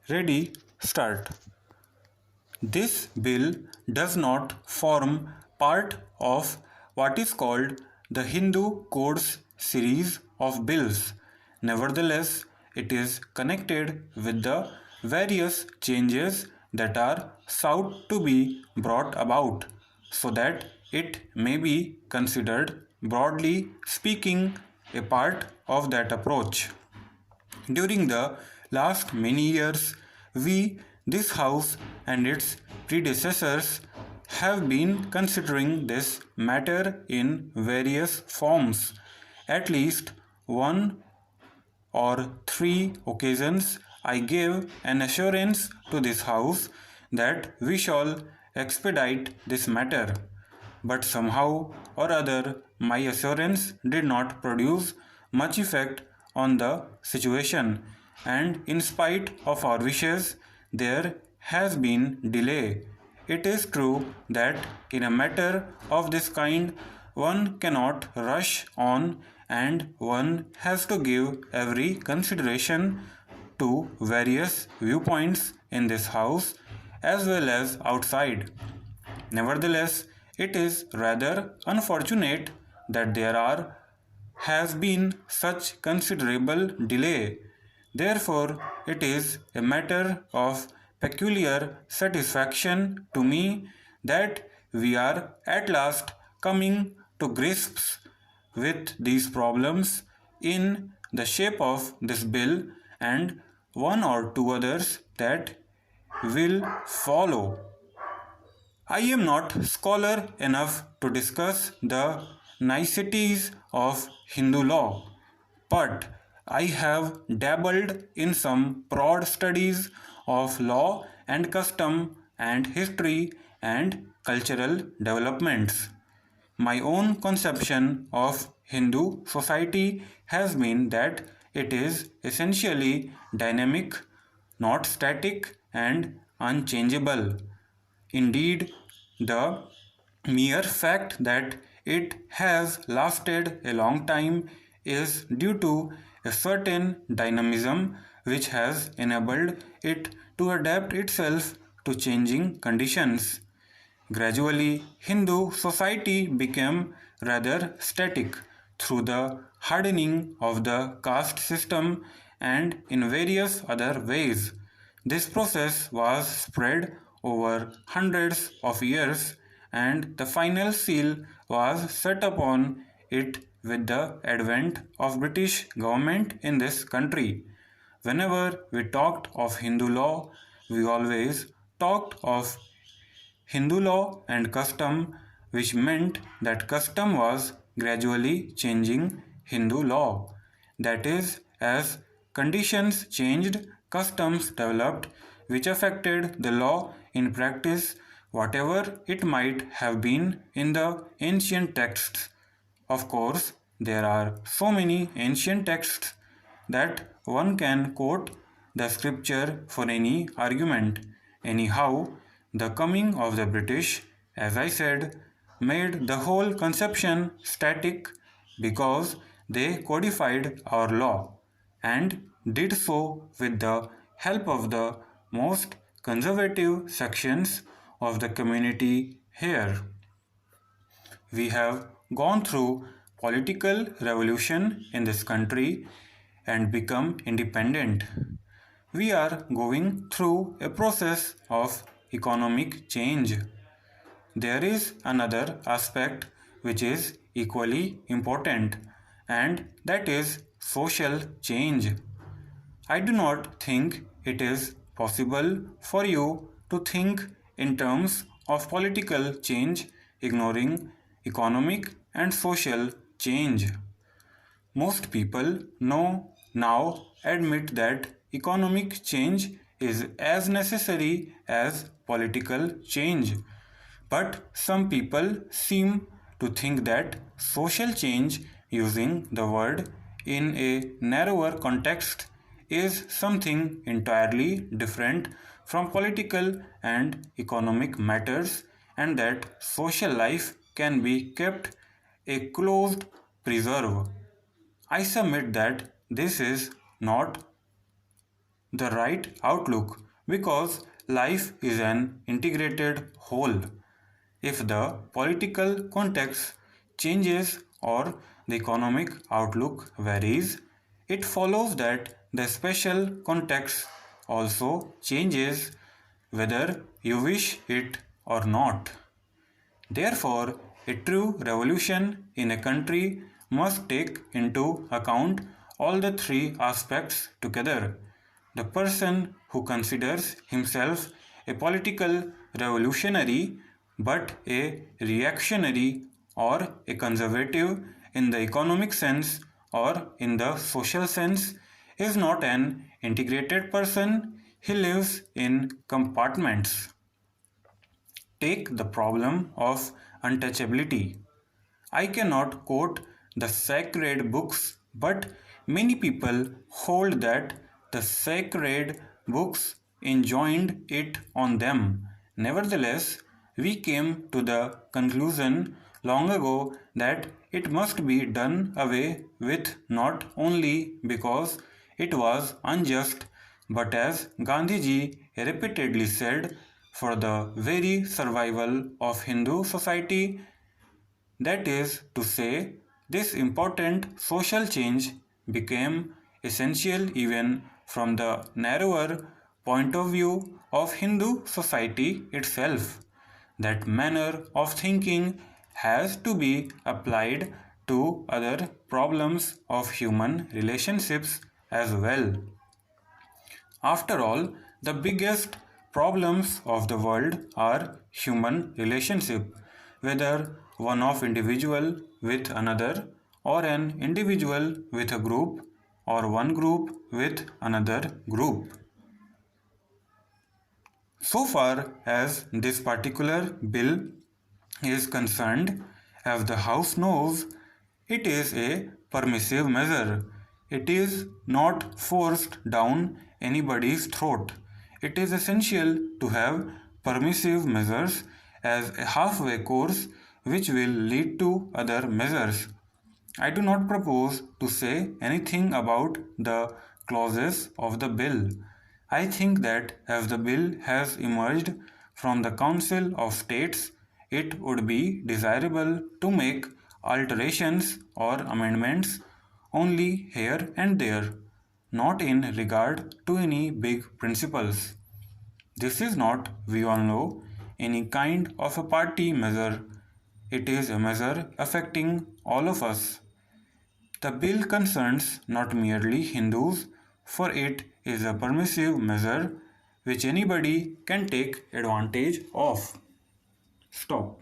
Ready, start. This bill does not form part of what is called the Hindu Codes series of bills. Nevertheless, it is connected with the various changes that are sought to be brought about, so that it may be considered, broadly speaking, a part of that approach. During the last many years, we, this House and its predecessors, have been considering this matter in various forms. At least one or three occasions, I gave an assurance to this House that we shall expedite this matter. But somehow or other, my assurance did not produce much effect on the situation, and in spite of our wishes, there has been delay. It is true that in a matter of this kind, one cannot rush on and one has to give every consideration to various viewpoints in this house as well as outside. Nevertheless, it is rather unfortunate that there has been such considerable delay. Therefore, it is a matter of peculiar satisfaction to me that we are at last coming to grips with these problems in the shape of this bill and one or two others that will follow. I am not scholar enough to discuss the niceties of Hindu law, but I have dabbled in some broad studies of law and custom and history and cultural developments. My own conception of Hindu society has been that it is essentially dynamic, not static and unchangeable. Indeed, the mere fact that it has lasted a long time is due to a certain dynamism which has enabled it to adapt itself to changing conditions. Gradually, Hindu society became rather static through the hardening of the caste system and in various other ways. This process was spread over hundreds of years, and the final seal was set upon it with the advent of British government in this country. Whenever we talked of Hindu law, we always talked of Hindu law and custom, which meant that custom was gradually changing Hindu law. That is, as conditions changed, customs developed, which affected the law in practice, whatever it might have been in the ancient texts. Of course, there are so many ancient texts that one can quote the scripture for any argument. Anyhow, the coming of the British, as I said, made the whole conception static because they codified our law and did so with the help of the most conservative sections of the community here. We have gone through political revolution in this country and become independent. We are going through a process of economic change. There is another aspect which is equally important, and that is social change. I do not think it is possible for you to think in terms of political change ignoring economic and social change. Most people know now admit that economic change is as necessary as political change. But some people seem to think that social change, using the word in a narrower context, is something entirely different from political and economic matters, and that social life can be kept a closed preserve. I submit that this is not the right outlook because life is an integrated whole. If the political context changes or the economic outlook varies, it follows that the special context also changes whether you wish it or not. Therefore, a true revolution in a country must take into account all the three aspects together. The person who considers himself a political revolutionary but a reactionary or a conservative in the economic sense or in the social sense is not an integrated person, he lives in compartments. Take the problem of untouchability. I cannot quote the sacred books, but many people hold that the sacred books enjoined it on them. Nevertheless, we came to the conclusion long ago that it must be done away with not only because it was unjust, but as Gandhiji repeatedly said, for the very survival of Hindu society, that is to say, this important social change became essential even from the narrower point of view of Hindu society itself. That manner of thinking has to be applied to other problems of human relationships as well. After all, the biggest problems of the world are human relationship, whether one of individual with another or an individual with a group or one group with another group. So far as this particular bill is concerned, as the House knows, it is a permissive measure. It is not forced down anybody's throat. It is essential to have permissive measures as a halfway course which will lead to other measures. I do not propose to say anything about the clauses of the bill. I think that as the bill has emerged from the Council of States, it would be desirable to make alterations or amendments only here and there, not in regard to any big principles. This is not, we all know, any kind of a party measure. It is a measure affecting all of us. The bill concerns not merely Hindus, for it is a permissive measure which anybody can take advantage of. Stop.